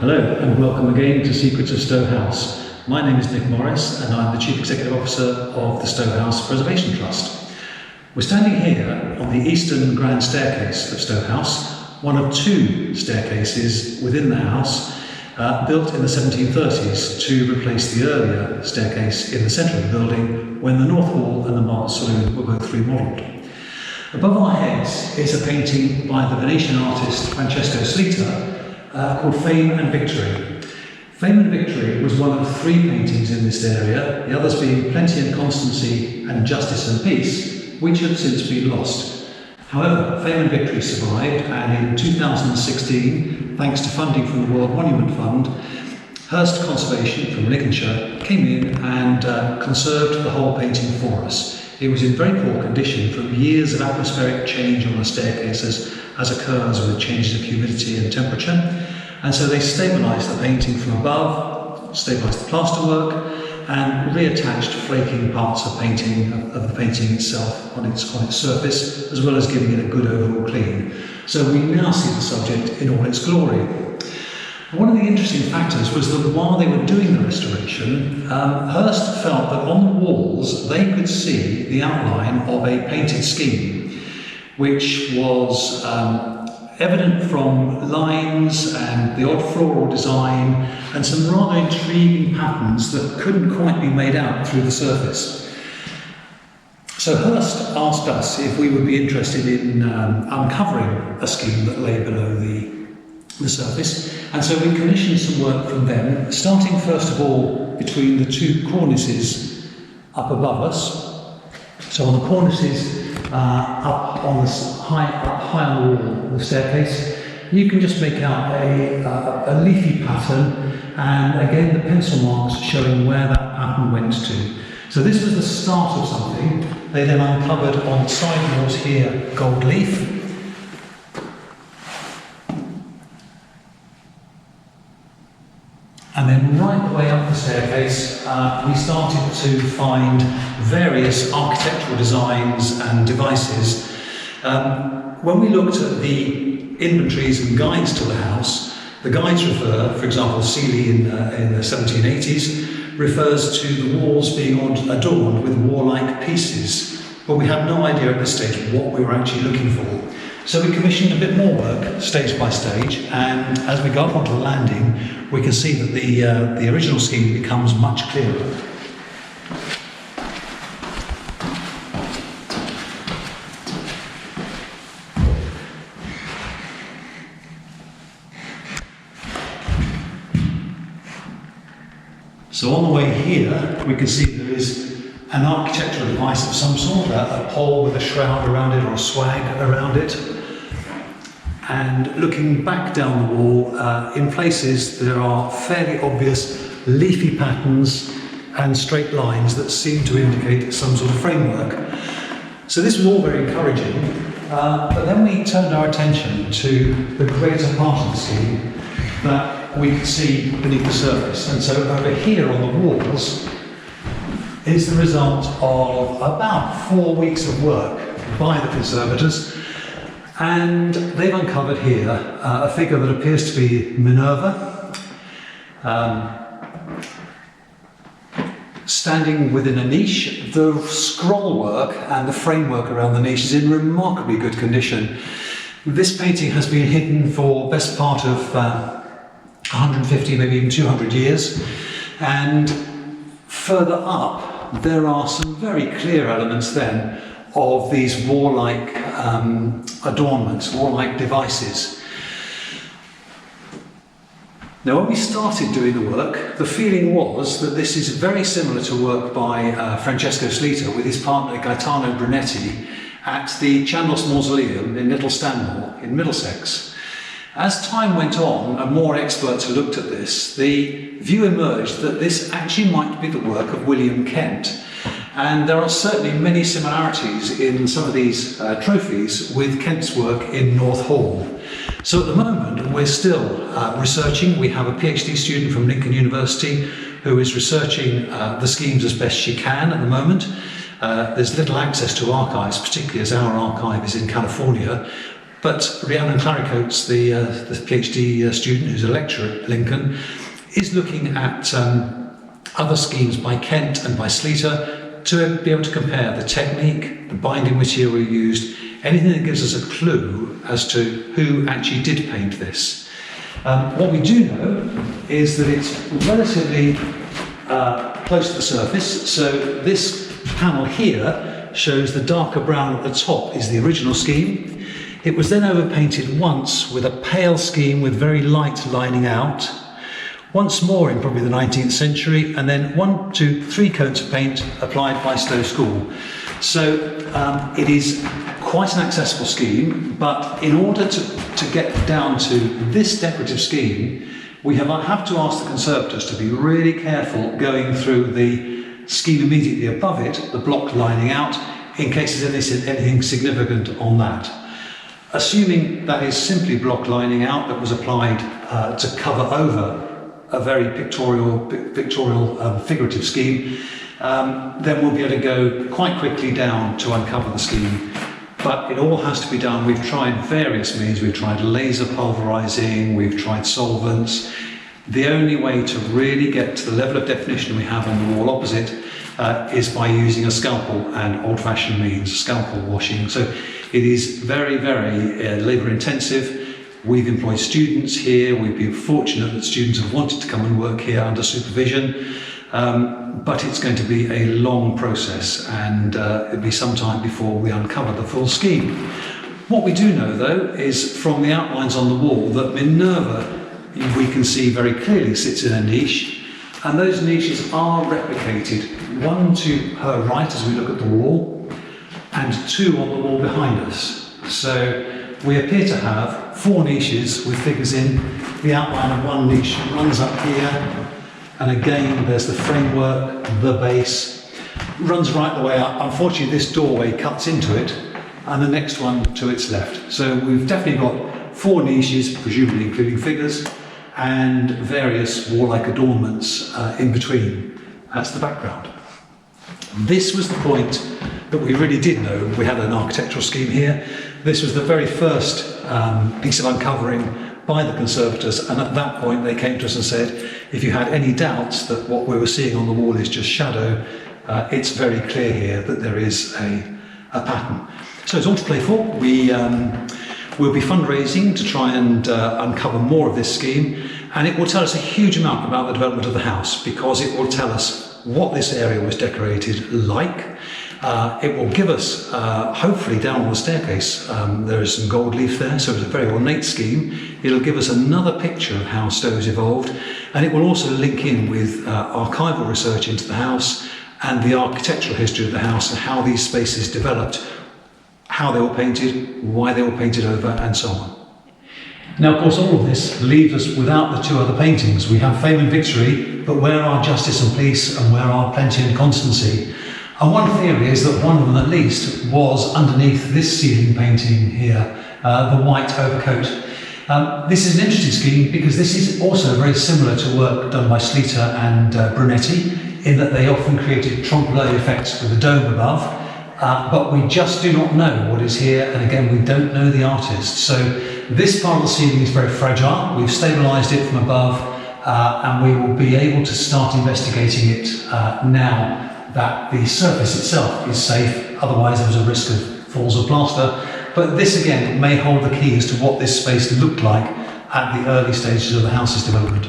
Hello and welcome again to Secret of Stowe House. My name is Nick Morris and I'm the Chief Executive Officer of the Stowe House Preservation Trust. We're standing here on the eastern grand staircase of Stowe House, one of two staircases within the house built in the 1730s to replace the earlier staircase in the centre of the building when the North Hall and the Marble Saloon were both remodelled. Above our heads is a painting by the Venetian artist Francesco Slita called Fame and Victory. Fame and Victory was one of three paintings in this area, the others being Plenty and Constancy and Justice and Peace, which have since been lost. However, Fame and Victory survived, and in 2016, thanks to funding from the World Monument Fund, Hurst Conservation from Lincolnshire came in and conserved the whole painting for us. It was in very poor condition from years of atmospheric change on the staircases as occurs with changes of humidity and temperature, and so they stabilised the painting from above, stabilised the plasterwork, and reattached flaking parts of the painting itself on its surface, as well as giving it a good overall clean. So we now see the subject in all its glory. One of the interesting factors was that while they were doing the restoration, Hurst felt that on the walls they could see the outline of a painted scheme, which was evident from lines and the odd floral design and some rather intriguing patterns that couldn't quite be made out through the surface. So Hurst asked us if we would be interested in uncovering a scheme that lay below the surface, and so we commissioned some work from them, starting first of all between the two cornices up above us. So on the cornices up high on the wall of the staircase, you can just make out a leafy pattern, and again the pencil marks showing where that pattern went to. So this was the start of something. They then uncovered on the side walls here gold leaf. And then right the way up the staircase, we started to find various architectural designs and devices. When we looked at the inventories and guides to the house, the guides refer, for example, Seeley in the 1780s, refers to the walls being adorned with warlike pieces. But we had no idea at this stage what we were actually looking for. So we commissioned a bit more work, stage by stage, and as we go up onto the landing, we can see that the original scheme becomes much clearer. So on the way here, we can see there is an architectural device of some sort, a pole with a shroud around it or a swag around it. And looking back down the wall, in places there are fairly obvious leafy patterns and straight lines that seem to indicate some sort of framework. So this was all very encouraging, but then we turned our attention to the greater part of the scheme that we could see beneath the surface. And so over here on the walls is the result of about 4 weeks of work by the conservators. And they've uncovered here a figure that appears to be Minerva, standing within a niche. The scroll work and the framework around the niche is in remarkably good condition. This painting has been hidden for best part of 150, maybe even 200 years. And further up, there are some very clear elements then of these warlike adornments, warlike devices. Now, when we started doing the work, the feeling was that this is very similar to work by Francesco Slita with his partner Gaetano Brunetti at the Chandos Mausoleum in Little Stanmore in Middlesex. As time went on and more experts looked at this, the view emerged that this actually might be the work of William Kent. And there are certainly many similarities in some of these trophies with Kent's work in North Hall. So at the moment we're still researching. We have a PhD student from Lincoln University who is researching the schemes as best she can at the moment. There's little access to archives, particularly as our archive is in California. But Rhiannon Claricoats, the PhD student who's a lecturer at Lincoln, is looking at other schemes by Kent and by Sleater to be able to compare the technique, the binding material used, anything that gives us a clue as to who actually did paint this. What we do know is that it's relatively close to the surface. So this panel here shows the darker brown at the top is the original scheme. It was then overpainted once with a pale scheme with very light lining out. Once more in probably the 19th century, and then 1, 2, 3 coats of paint applied by Stowe School. So it is quite an accessible scheme, but in order to get down to this decorative scheme, we have to ask the conservators to be really careful going through the scheme immediately above it, the block lining out, in case there's anything significant on that. Assuming that is simply block lining out that was applied to cover over a very pictorial figurative scheme, then we'll be able to go quite quickly down to uncover the scheme. But it all has to be done. We've tried various means. We've tried laser pulverizing, we've tried solvents. The only way to really get to the level of definition we have on the wall opposite is by using a scalpel and old-fashioned means, scalpel washing. So it is very, very labour intensive. We've employed students here. We've been fortunate that students have wanted to come and work here under supervision. But it's going to be a long process, and it'll be some time before we uncover the full scheme. What we do know, though, is from the outlines on the wall that Minerva, we can see very clearly, sits in a niche, and those niches are replicated, 1 to her right as we look at the wall, and 2 on the wall behind us. So we appear to have 4 niches with figures in. The outline of one niche runs up here, and again there's the framework, the base, runs right the way up. Unfortunately this doorway cuts into it, and the next one to its left. So we've definitely got 4 niches, presumably including figures, and various wall-like adornments in between. That's the background. This was the point that we really did know we had an architectural scheme here. This was the very first piece of uncovering by the conservators, and at that point they came to us and said, if you had any doubts that what we were seeing on the wall is just shadow, it's very clear here that there is a pattern. So it's all to play for. We'll be fundraising to try and uncover more of this scheme, and it will tell us a huge amount about the development of the house, because it will tell us what this area was decorated like. It will give us, hopefully down on the staircase, there is some gold leaf there, so it's a very ornate scheme. It'll give us another picture of how Stowe's evolved, and it will also link in with archival research into the house and the architectural history of the house and how these spaces developed, how they were painted, why they were painted over, and so on. Now, of course, all of this leaves us without the 2 other paintings. We have Fame and Victory, but where are Justice and Peace, and where are Plenty and Constancy? And one theory is that one of them at least was underneath this ceiling painting here, the white overcoat. This is an interesting scheme because this is also very similar to work done by Sleater and Brunetti, in that they often created trompe-l'oeil effects with a dome above, but we just do not know what is here, and again we don't know the artist. So this part of the ceiling is very fragile. We've stabilised it from above, and we will be able to start investigating it now that the surface itself is safe. Otherwise there was a risk of falls of plaster. But this again may hold the key as to what this space looked like at the early stages of the house's development.